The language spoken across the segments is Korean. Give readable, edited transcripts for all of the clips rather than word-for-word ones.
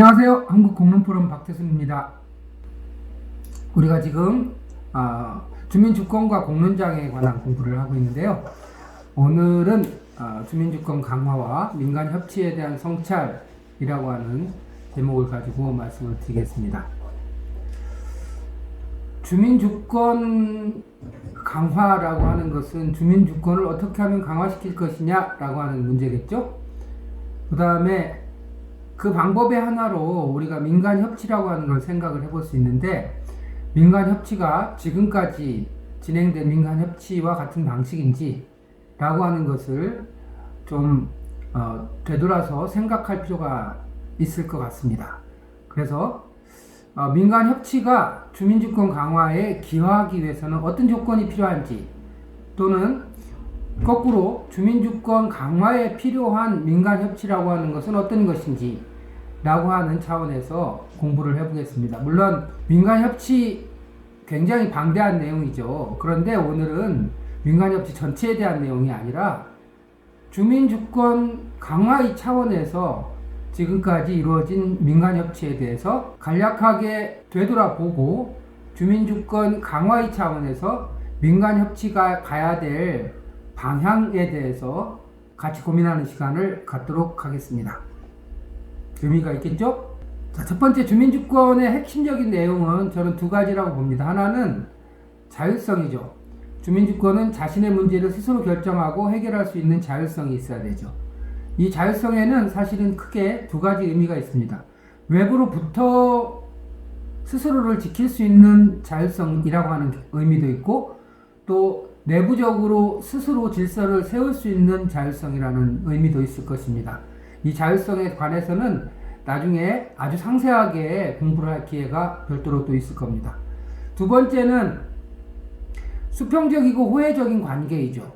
안녕하세요. 한국공론포럼 박태순입니다. 우리가 지금 주민주권과 공론장애에 관한 공부를 하고 있는데요. 오늘은 주민주권 강화와 민간협치에 대한 성찰이라고 하는 제목을 가지고 말씀을 드리겠습니다. 주민주권 강화라고 하는 것은 주민주권을 어떻게 하면 강화시킬 것이냐라고 하는 문제겠죠. 그 다음에 그 방법의 하나로 우리가 민간협치라고 하는 걸 생각을 해볼 수 있는데, 민간협치가 지금까지 진행된 민간협치와 같은 방식인지 라고 하는 것을 좀 되돌아서 생각할 필요가 있을 것 같습니다. 그래서 민간협치가 주민주권 강화에 기여하기 위해서는 어떤 조건이 필요한지, 또는 거꾸로 주민주권 강화에 필요한 민간협치라고 하는 것은 어떤 것인지 라고 하는 차원에서 공부를 해보겠습니다. 물론 민간협치 굉장히 방대한 내용이죠. 그런데 오늘은 민간협치 전체에 대한 내용이 아니라 주민주권 강화의 차원에서 지금까지 이루어진 민간협치에 대해서 간략하게 되돌아보고, 주민주권 강화의 차원에서 민간협치가 가야 될 방향에 대해서 같이 고민하는 시간을 갖도록 하겠습니다. 의미가 있겠죠? 자, 첫 번째, 주민주권의 핵심적인 내용은 저는 두 가지라고 봅니다. 하나는 자율성이죠. 주민주권은 자신의 문제를 스스로 결정하고 해결할 수 있는 자율성이 있어야 되죠. 이 자율성에는 사실은 크게 두 가지 의미가 있습니다. 외부로부터 스스로를 지킬 수 있는 자율성이라고 하는 의미도 있고, 또 내부적으로 스스로 질서를 세울 수 있는 자율성이라는 의미도 있을 것입니다. 이 자율성에 관해서는 나중에 아주 상세하게 공부를 할 기회가 별도로 또 있을 겁니다. 두 번째는 수평적이고 호혜적인 관계이죠.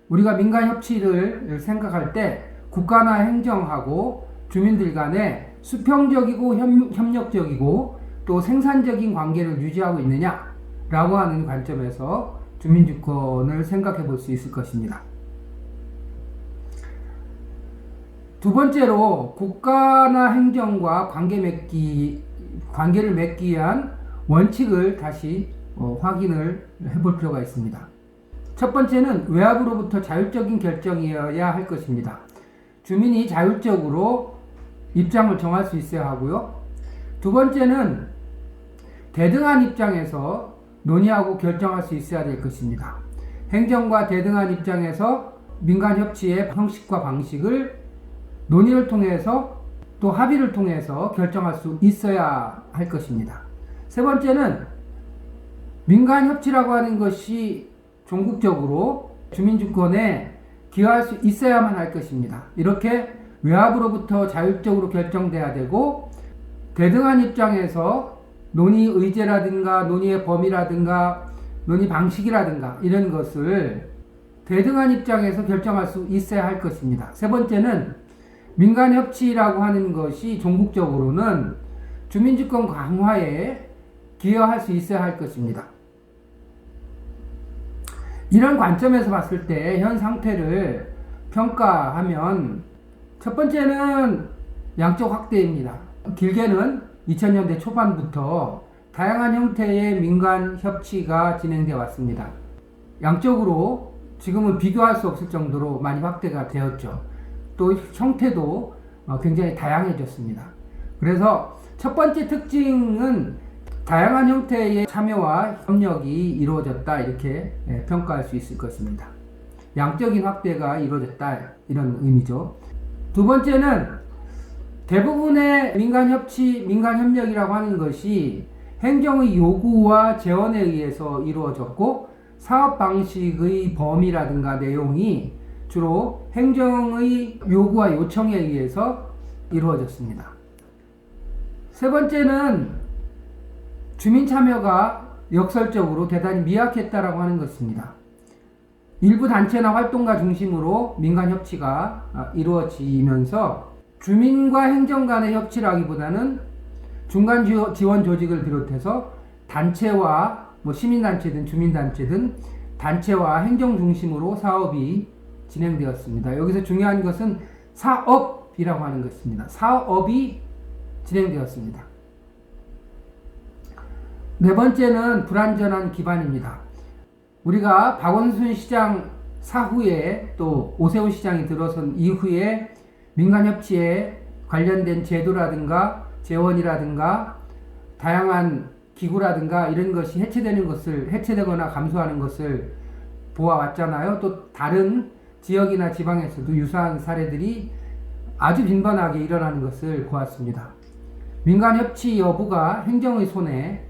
우리가 민간협치를 생각할 때 국가나 행정하고 주민들 간에 수평적이고 협력적이고 또 생산적인 관계를 유지하고 있느냐라고 하는 관점에서 주민주권을 생각해 볼 수 있을 것입니다. 두 번째로, 국가나 행정과 관계를 맺기 위한 원칙을 다시 확인을 해볼 필요가 있습니다. 첫 번째는 외압으로부터 자율적인 결정이어야 할 것입니다. 주민이 자율적으로 입장을 정할 수 있어야 하고요. 두 번째는 대등한 입장에서 논의하고 결정할 수 있어야 될 것입니다. 행정과 대등한 입장에서 민간협치의 형식과 방식을 논의를 통해서 또 합의를 통해서 결정할 수 있어야 할 것입니다. 세 번째는 민간협치라고 하는 것이 종국적으로 주민주권에 기여할 수 있어야만 할 것입니다. 이렇게 외압으로부터 자율적으로 결정돼야 되고, 대등한 입장에서 논의 의제라든가 논의의 범위라든가 논의 방식이라든가 이런 것을 대등한 입장에서 결정할 수 있어야 할 것입니다. 세 번째는 민간협치라고 하는 것이 종국적으로는 주민주권 강화에 기여할 수 있어야 할 것입니다. 이런 관점에서 봤을 때 현 상태를 평가하면, 첫 번째는 양적 확대입니다. 길게는 2000년대 초반부터 다양한 형태의 민간협치가 진행되어 왔습니다. 양적으로 지금은 비교할 수 없을 정도로 많이 확대가 되었죠. 또 형태도 굉장히 다양해졌습니다. 그래서 첫 번째 특징은 다양한 형태의 참여와 협력이 이루어졌다, 이렇게 평가할 수 있을 것입니다. 양적인 확대가 이루어졌다, 이런 의미죠. 두 번째는 대부분의 민간협치, 민간협력이라고 하는 것이 행정의 요구와 제언에 의해서 이루어졌고, 사업 방식의 범위라든가 내용이 주로 행정의 요구와 요청에 의해서 이루어졌습니다. 세 번째는 주민 참여가 역설적으로 대단히 미약했다라고 하는 것입니다. 일부 단체나 활동가 중심으로 민간협치가 이루어지면서 주민과 행정 간의 협치라기보다는 중간 지원 조직을 비롯해서 단체와 시민단체든 주민단체든 단체와 행정 중심으로 사업이 진행되었습니다. 여기서 중요한 것은 사업이라고 하는 것입니다. 사업이 진행되었습니다. 네 번째는 불완전한 기반입니다. 우리가 박원순 시장 사후에 또 오세훈 시장이 들어선 이후에 민간협치에 관련된 제도라든가 재원이라든가 다양한 기구라든가 이런 것이 해체되거나 감소하는 것을 보아왔잖아요. 또 다른 지역이나 지방에서도 유사한 사례들이 아주 빈번하게 일어나는 것을 보았습니다. 민간협치 여부가 행정의 손에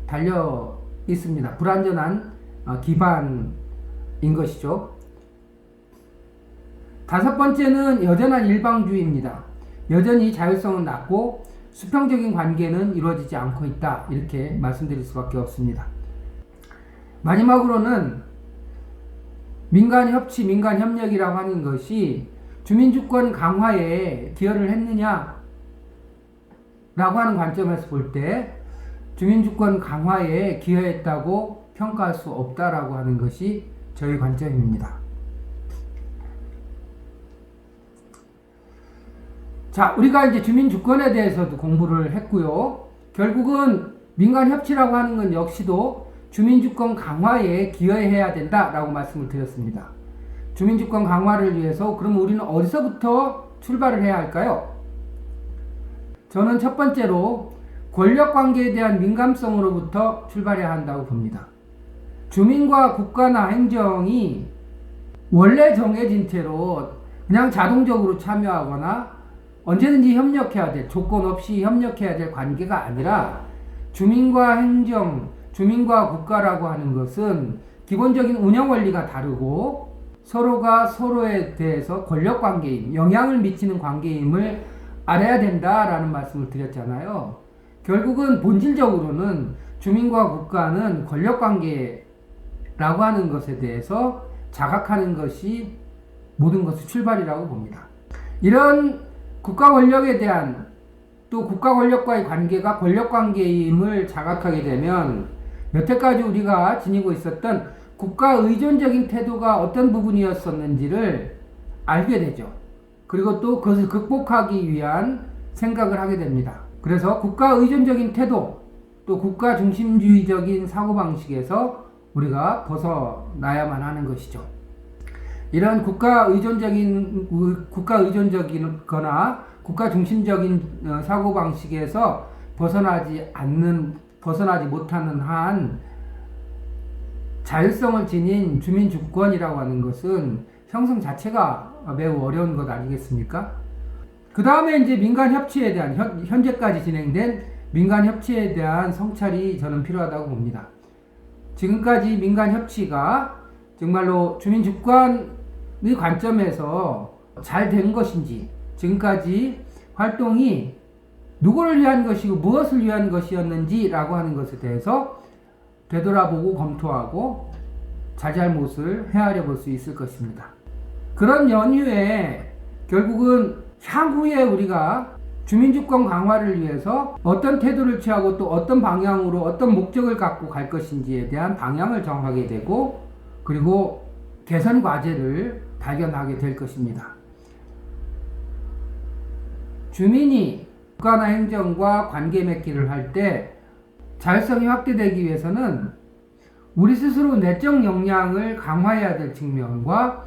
달려 있습니다. 불완전한 기반인 것이죠. 다섯 번째는 여전한 일방주의입니다. 여전히 자율성은 낮고 수평적인 관계는 이루어지지 않고 있다. 이렇게 말씀드릴 수밖에 없습니다. 마지막으로는 민간협치, 민간협력이라고 하는 것이 주민주권 강화에 기여를 했느냐 라고 하는 관점에서 볼 때 주민주권 강화에 기여했다고 평가할 수 없다라고 하는 것이 저희 관점입니다. 자, 우리가 이제 주민주권에 대해서도 공부를 했고요. 결국은 민간협치라고 하는 건 역시도 주민주권 강화에 기여해야 된다라고 말씀을 드렸습니다. 주민주권 강화를 위해서 그럼 우리는 어디서부터 출발을 해야 할까요? 저는 첫 번째로 권력관계에 대한 민감성으로부터 출발해야 한다고 봅니다. 주민과 국가나 행정이 원래 정해진 채로 그냥 자동적으로 참여하거나 언제든지 협력해야 될, 조건 없이 협력해야 될 관계가 아니라 주민과 행정, 주민과 국가라고 하는 것은 기본적인 운영 원리가 다르고 서로가 서로에 대해서 권력관계임, 영향을 미치는 관계임을 알아야 된다라는 말씀을 드렸잖아요. 결국은 본질적으로는 주민과 국가는 권력관계라고 하는 것에 대해서 자각하는 것이 모든 것의 출발이라고 봅니다. 이런 국가 권력에 대한 또 국가 권력과의 관계가 권력관계임을 자각하게 되면 여태까지 우리가 지니고 있었던 국가 의존적인 태도가 어떤 부분이었었는지를 알게 되죠. 그리고 또 그것을 극복하기 위한 생각을 하게 됩니다. 그래서 국가 의존적인 태도 또 국가 중심주의적인 사고방식에서 우리가 벗어나야만 하는 것이죠. 이런 국가 의존적이거나 국가 중심적인 사고방식에서 벗어나지 못하는 한 자율성을 지닌 주민주권이라고 하는 것은 형성 자체가 매우 어려운 것 아니겠습니까? 그 다음에 이제 민간협치에 대한 현재까지 진행된 민간협치에 대한 성찰이 저는 필요하다고 봅니다. 지금까지 민간협치가 정말로 주민주권의 관점에서 잘 된 것인지, 지금까지 활동이 누구를 위한 것이고 무엇을 위한 것이었는지라고 하는 것에 대해서 되돌아보고 검토하고 잘잘못을 헤아려 볼 수 있을 것입니다. 그런 연휴에 결국은 향후에 우리가 주민주권 강화를 위해서 어떤 태도를 취하고 또 어떤 방향으로 어떤 목적을 갖고 갈 것인지에 대한 방향을 정하게 되고 그리고 개선 과제를 발견하게 될 것입니다. 주민이 국가나 행정과 관계 맺기를 할 때 자율성이 확대되기 위해서는 우리 스스로 내적 역량을 강화해야 될 측면과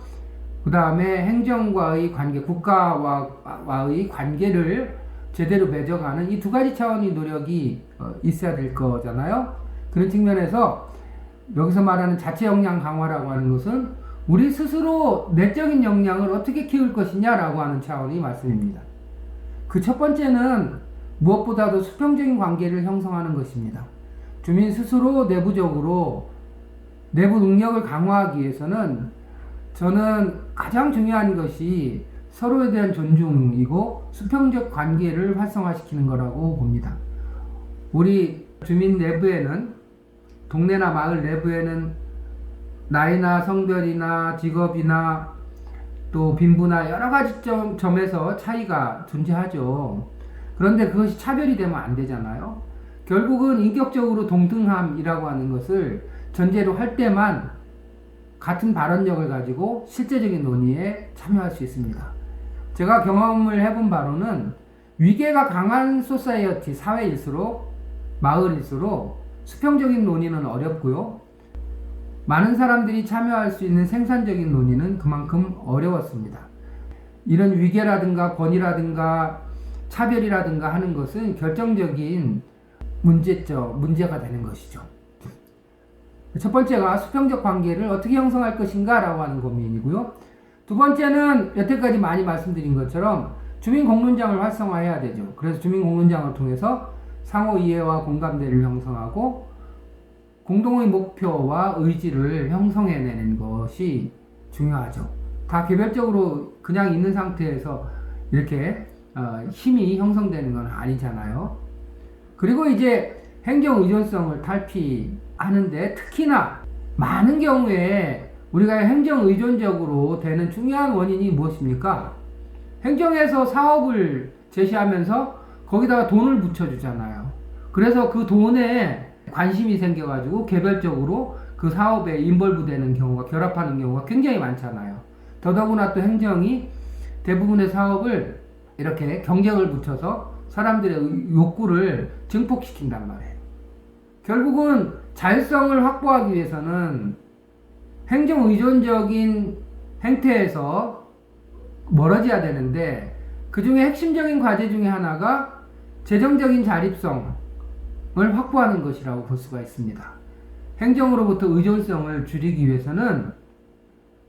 그 다음에 행정과의 관계, 국가와의 관계를 제대로 맺어가는 이 두 가지 차원의 노력이 있어야 될 거잖아요. 그런 측면에서 여기서 말하는 자체 역량 강화라고 하는 것은 우리 스스로 내적인 역량을 어떻게 키울 것이냐라고 하는 차원의 말씀입니다. 그 첫 번째는 무엇보다도 수평적인 관계를 형성하는 것입니다. 주민 스스로 내부적으로 내부 능력을 강화하기 위해서는 저는 가장 중요한 것이 서로에 대한 존중이고 수평적 관계를 활성화시키는 거라고 봅니다. 우리 주민 내부에는 동네나 마을 내부에는 나이나 성별이나 직업이나 또 빈부나 여러 가지 점에서 차이가 존재하죠. 그런데 그것이 차별이 되면 안 되잖아요. 결국은 인격적으로 동등함이라고 하는 것을 전제로 할 때만 같은 발언력을 가지고 실제적인 논의에 참여할 수 있습니다. 제가 경험을 해본 바로는 위계가 강한 소사이어티, 사회일수록, 마을일수록 수평적인 논의는 어렵고요. 많은 사람들이 참여할 수 있는 생산적인 논의는 그만큼 어려웠습니다. 이런 위계라든가 권위라든가 차별이라든가 하는 것은 결정적인 문제가 되는 것이죠. 첫 번째가 수평적 관계를 어떻게 형성할 것인가 라고 하는 고민이고요. 두 번째는 여태까지 많이 말씀드린 것처럼 주민공론장을 활성화해야 되죠. 그래서 주민공론장을 통해서 상호 이해와 공감대를 형성하고 공동의 목표와 의지를 형성해내는 것이 중요하죠. 다 개별적으로 그냥 있는 상태에서 이렇게 힘이 형성되는 건 아니잖아요. 그리고 이제 행정 의존성을 탈피하는데 특히나 많은 경우에 우리가 행정 의존적으로 되는 중요한 원인이 무엇입니까? 행정에서 사업을 제시하면서 거기다가 돈을 붙여주잖아요. 그래서 그 돈에 관심이 생겨가지고 개별적으로 그 사업에 인벌브되는 경우가, 결합하는 경우가 굉장히 많잖아요. 더더구나 또 행정이 대부분의 사업을 이렇게 경쟁을 붙여서 사람들의 욕구를 증폭시킨단 말이에요. 결국은 자율성을 확보하기 위해서는 행정 의존적인 행태에서 멀어져야 되는데, 그 중에 핵심적인 과제 중에 하나가 재정적인 자립성을 확보하는 것이라고 볼 수가 있습니다. 행정으로부터 의존성을 줄이기 위해서는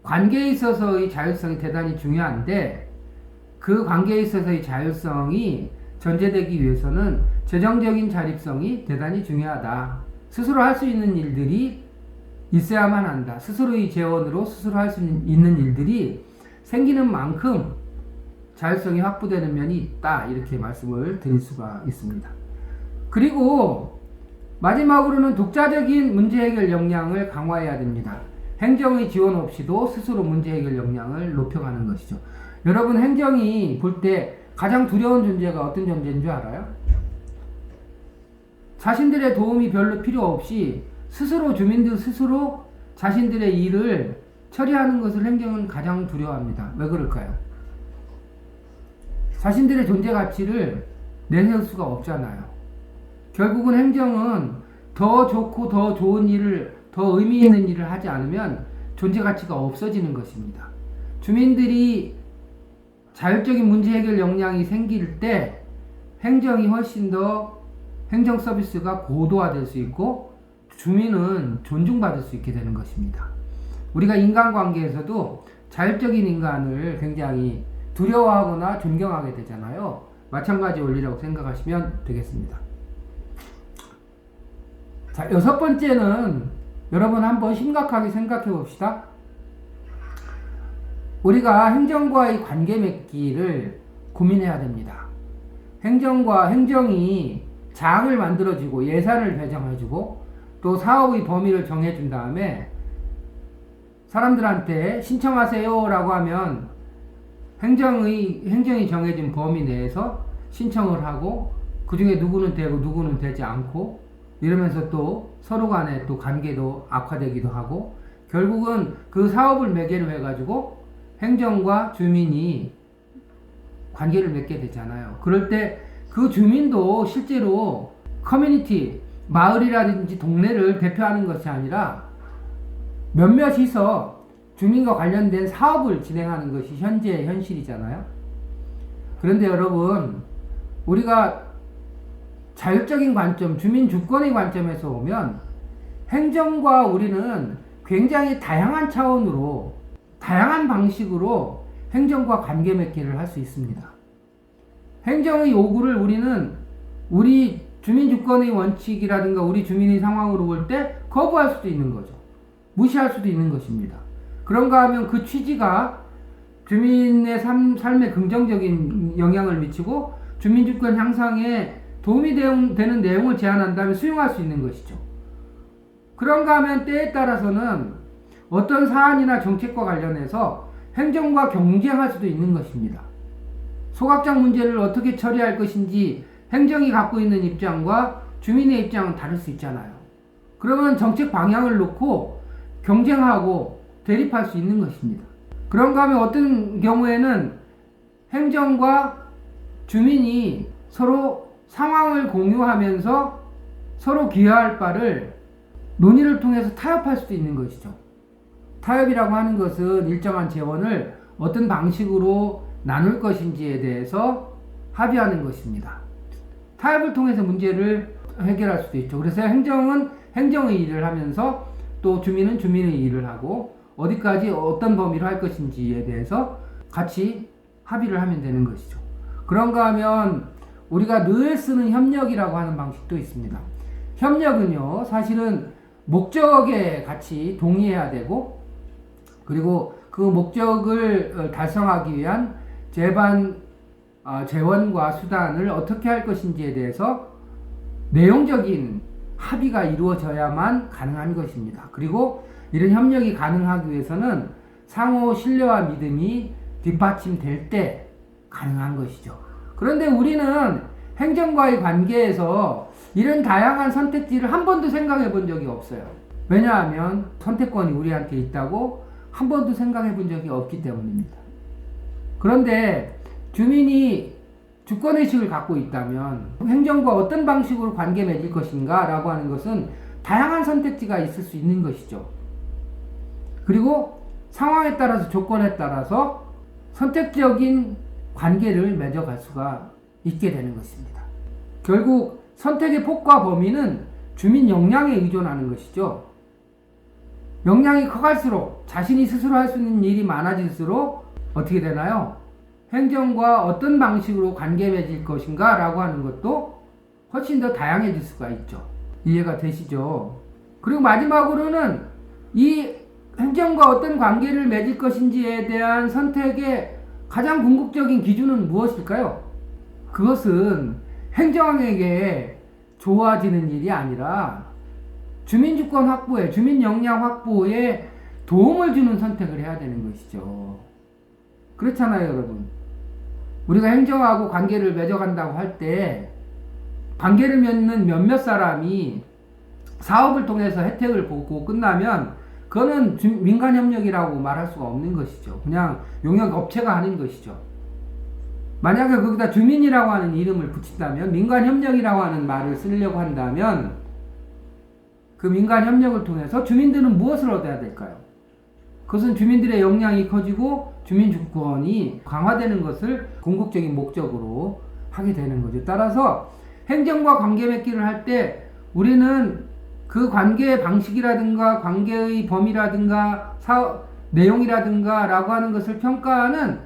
관계에 있어서의 자율성이 대단히 중요한데, 그 관계에 있어서의 자율성이 전제되기 위해서는 재정적인 자립성이 대단히 중요하다. 스스로 할 수 있는 일들이 있어야만 한다. 스스로의 재원으로 스스로 할 수 있는 일들이 생기는 만큼 자율성이 확보되는 면이 있다. 이렇게 말씀을 드릴 수가 있습니다. 그리고 마지막으로는 독자적인 문제 해결 역량을 강화해야 됩니다. 행정의 지원 없이도 스스로 문제 해결 역량을 높여가는 것이죠. 여러분, 행정이 볼 때 가장 두려운 존재가 어떤 존재인 줄 알아요? 자신들의 도움이 별로 필요 없이 스스로, 주민들 스스로 자신들의 일을 처리하는 것을 행정은 가장 두려워합니다. 왜 그럴까요? 자신들의 존재 가치를 내세울 수가 없잖아요. 결국은 행정은 더 좋고 더 좋은 일을, 더 의미 있는 일을 하지 않으면 존재 가치가 없어지는 것입니다. 주민들이 자율적인 문제 해결 역량이 생길 때 행정이 훨씬 더, 행정 서비스가 고도화될 수 있고 주민은 존중받을 수 있게 되는 것입니다. 우리가 인간관계에서도 자율적인 인간을 굉장히 두려워하거나 존경하게 되잖아요. 마찬가지 원리라고 생각하시면 되겠습니다. 자, 여섯 번째는 여러분 한번 심각하게 생각해 봅시다. 우리가 행정과의 관계 맺기를 고민해야 됩니다. 행정이 장을 만들어주고 예산을 배정해주고 또 사업의 범위를 정해준 다음에 사람들한테 신청하세요 라고 하면 행정이 정해진 범위 내에서 신청을 하고 그 중에 누구는 되고 누구는 되지 않고 이러면서 또 서로 간에 또 관계도 악화되기도 하고 결국은 그 사업을 매개로 해가지고 행정과 주민이 관계를 맺게 되잖아요. 그럴 때 그 주민도 실제로 커뮤니티, 마을이라든지 동네를 대표하는 것이 아니라 몇몇이서 주민과 관련된 사업을 진행하는 것이 현재 현실이잖아요. 그런데 여러분, 우리가 자율적인 관점, 주민 주권의 관점에서 보면 행정과 우리는 굉장히 다양한 차원으로, 다양한 방식으로 행정과 관계 맺기를 할 수 있습니다. 행정의 요구를 우리는 우리 주민 주권의 원칙이라든가 우리 주민의 상황으로 볼 때 거부할 수도 있는 거죠. 무시할 수도 있는 것입니다. 그런가 하면 그 취지가 주민의 삶에 긍정적인 영향을 미치고 주민주권 향상에 도움이 되는 내용을 제안한다면 수용할 수 있는 것이죠. 그런가 하면 때에 따라서는 어떤 사안이나 정책과 관련해서 행정과 경쟁할 수도 있는 것입니다. 소각장 문제를 어떻게 처리할 것인지 행정이 갖고 있는 입장과 주민의 입장은 다를 수 있잖아요. 그러면 정책 방향을 놓고 경쟁하고 대립할 수 있는 것입니다. 그런가 하면 어떤 경우에는 행정과 주민이 서로 상황을 공유하면서 서로 기여할 바를 논의를 통해서 타협할 수도 있는 것이죠. 타협이라고 하는 것은 일정한 재원을 어떤 방식으로 나눌 것인지에 대해서 합의하는 것입니다. 타협을 통해서 문제를 해결할 수도 있죠. 그래서 행정은 행정의 일을 하면서 또 주민은 주민의 일을 하고 어디까지 어떤 범위로 할 것인지에 대해서 같이 합의를 하면 되는 것이죠. 그런가 하면 우리가 늘 쓰는 협력이라고 하는 방식도 있습니다. 협력은요, 사실은 목적에 같이 동의해야 되고, 그리고 그 목적을 달성하기 위한 재원과 수단을 어떻게 할 것인지에 대해서 내용적인 합의가 이루어져야만 가능한 것입니다. 그리고 이런 협력이 가능하기 위해서는 상호 신뢰와 믿음이 뒷받침될 때 가능한 것이죠. 그런데 우리는 행정과의 관계에서 이런 다양한 선택지를 한 번도 생각해 본 적이 없어요. 왜냐하면 선택권이 우리한테 있다고 한 번도 생각해 본 적이 없기 때문입니다. 그런데 주민이 주권의식을 갖고 있다면 행정과 어떤 방식으로 관계 맺을 것인가 라고 하는 것은 다양한 선택지가 있을 수 있는 것이죠. 그리고 상황에 따라서 조건에 따라서 선택적인 관계를 맺어갈 수가 있게 되는 것입니다. 결국 선택의 폭과 범위는 주민 역량에 의존하는 것이죠. 역량이 커갈수록 자신이 스스로 할 수 있는 일이 많아질수록 어떻게 되나요? 행정과 어떤 방식으로 관계 맺을 것인가 라고 하는 것도 훨씬 더 다양해질 수가 있죠. 이해가 되시죠? 그리고 마지막으로는 이 행정과 어떤 관계를 맺을 것인지에 대한 선택의 가장 궁극적인 기준은 무엇일까요? 그것은 행정에게 좋아지는 일이 아니라 주민주권 확보에, 주민 역량 확보에 도움을 주는 선택을 해야 되는 것이죠. 그렇잖아요, 여러분. 우리가 행정하고 관계를 맺어간다고 할 때 관계를 맺는 몇몇 사람이 사업을 통해서 혜택을 보고 끝나면 그거는 민간협력이라고 말할 수가 없는 것이죠. 그냥 용역업체가 하는 것이죠. 만약에 거기다 주민이라고 하는 이름을 붙인다면, 민간협력이라고 하는 말을 쓰려고 한다면 그 민간협력을 통해서 주민들은 무엇을 얻어야 될까요? 그것은 주민들의 역량이 커지고 주민주권이 강화되는 것을 궁극적인 목적으로 하게 되는 거죠. 따라서 행정과 관계 맺기를 할 때 우리는 그 관계의 방식이라든가 관계의 범위라든가 사업 내용이라든가 라고 하는 것을 평가하는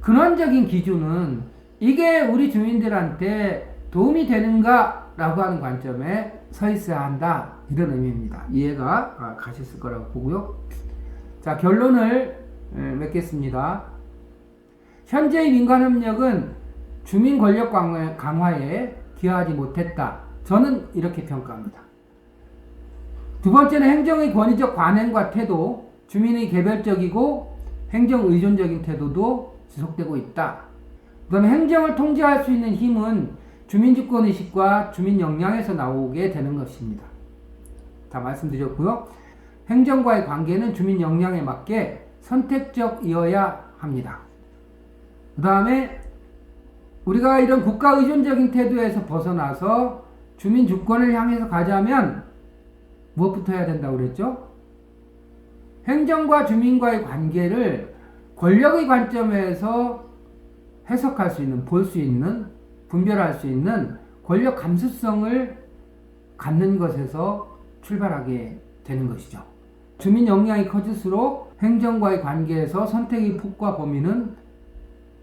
근원적인 기준은 이게 우리 주민들한테 도움이 되는가 라고 하는 관점에 서 있어야 한다, 이런 의미입니다. 이해가 가셨을 거라고 보고요. 자, 결론을 맺겠습니다. 현재의 민간협력은 주민 권력 강화에 기여하지 못했다, 저는 이렇게 평가합니다. 두 번째는 행정의 권위적 관행과 태도, 주민의 개별적이고 행정 의존적인 태도도 지속되고 있다. 그 다음에 행정을 통제할 수 있는 힘은 주민주권의식과 주민 역량에서 나오게 되는 것입니다. 다 말씀드렸고요. 행정과의 관계는 주민 역량에 맞게 선택적이어야 합니다. 그 다음에 우리가 이런 국가 의존적인 태도에서 벗어나서 주민 주권을 향해서 가자면 무엇부터 해야 된다고 그랬죠? 행정과 주민과의 관계를 권력의 관점에서 해석할 수 있는, 볼 수 있는, 분별할 수 있는 권력 감수성을 갖는 것에서 출발하게 되는 것이죠. 주민 역량이 커질수록 행정과의 관계에서 선택의 폭과 범위는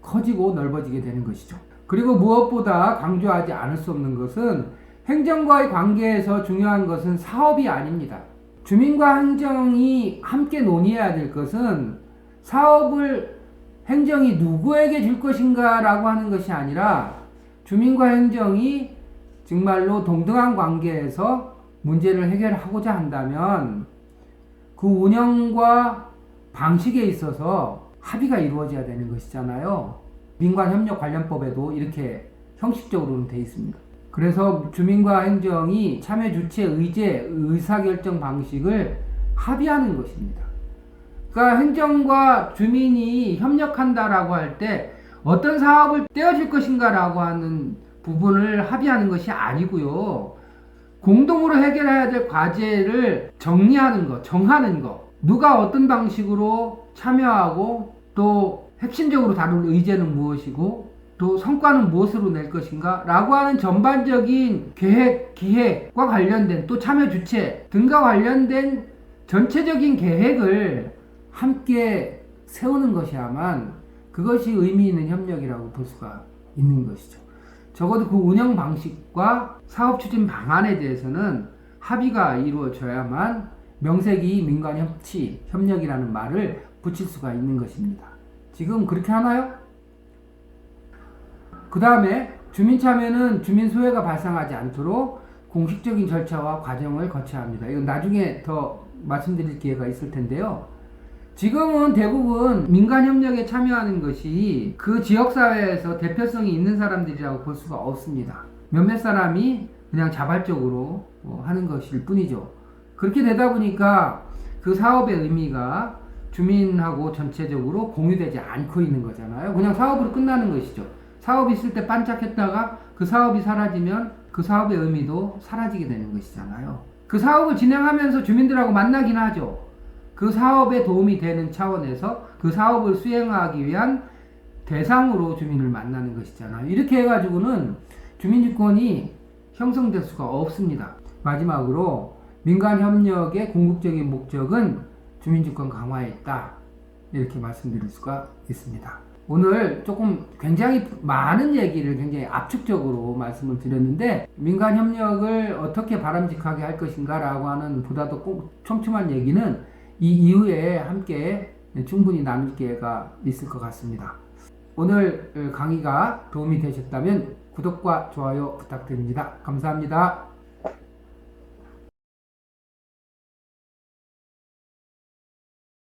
커지고 넓어지게 되는 것이죠. 그리고 무엇보다 강조하지 않을 수 없는 것은 행정과의 관계에서 중요한 것은 사업이 아닙니다. 주민과 행정이 함께 논의해야 될 것은 사업을 행정이 누구에게 줄 것인가 라고 하는 것이 아니라 주민과 행정이 정말로 동등한 관계에서 문제를 해결하고자 한다면 그 운영과 방식에 있어서 합의가 이루어져야 되는 것이잖아요. 민관협력관련법에도 이렇게 형식적으로는 되어 있습니다. 그래서 주민과 행정이 참여 주체, 의제, 의사결정 방식을 합의하는 것입니다. 그러니까 행정과 주민이 협력한다라고 할 때 어떤 사업을 떼어줄 것인가라고 하는 부분을 합의하는 것이 아니고요. 공동으로 해결해야 될 과제를 정리하는 것, 정하는 것, 누가 어떤 방식으로 참여하고 또 핵심적으로 다룰 의제는 무엇이고 또 성과는 무엇으로 낼 것인가 라고 하는 전반적인 계획, 기획과 관련된 또 참여 주체 등과 관련된 전체적인 계획을 함께 세우는 것이야만 그것이 의미 있는 협력이라고 볼 수가 있는 것이죠. 적어도 그 운영 방식과 사업 추진 방안에 대해서는 합의가 이루어져야만 명색이 민관 협치, 협력이라는 말을 붙일 수가 있는 것입니다. 지금 그렇게 하나요? 그 다음에 주민 참여는 주민 소외가 발생하지 않도록 공식적인 절차와 과정을 거쳐야 합니다. 이건 나중에 더 말씀드릴 기회가 있을 텐데요. 지금은 대부분 민간협력에 참여하는 것이 그 지역사회에서 대표성이 있는 사람들이라고 볼 수가 없습니다. 몇몇 사람이 그냥 자발적으로 하는 것일 뿐이죠. 그렇게 되다 보니까 그 사업의 의미가 주민하고 전체적으로 공유되지 않고 있는 거잖아요. 그냥 사업으로 끝나는 것이죠. 사업이 있을 때 반짝했다가 그 사업이 사라지면 그 사업의 의미도 사라지게 되는 것이잖아요. 그 사업을 진행하면서 주민들하고 만나긴 하죠. 그 사업에 도움이 되는 차원에서 그 사업을 수행하기 위한 대상으로 주민을 만나는 것이잖아요. 이렇게 해가지고는 주민주권이 형성될 수가 없습니다. 마지막으로 민간협력의 궁극적인 목적은 주민주권 강화에 있다. 이렇게 말씀드릴 수가 있습니다. 오늘 조금 굉장히 많은 얘기를 굉장히 압축적으로 말씀을 드렸는데 민간협력을 어떻게 바람직하게 할 것인가 라고 하는 보다도 꼭 촘촘한 얘기는 이 이후에 함께 충분히 나눌 기회가 있을 것 같습니다. 오늘 강의가 도움이 되셨다면 구독과 좋아요 부탁드립니다. 감사합니다.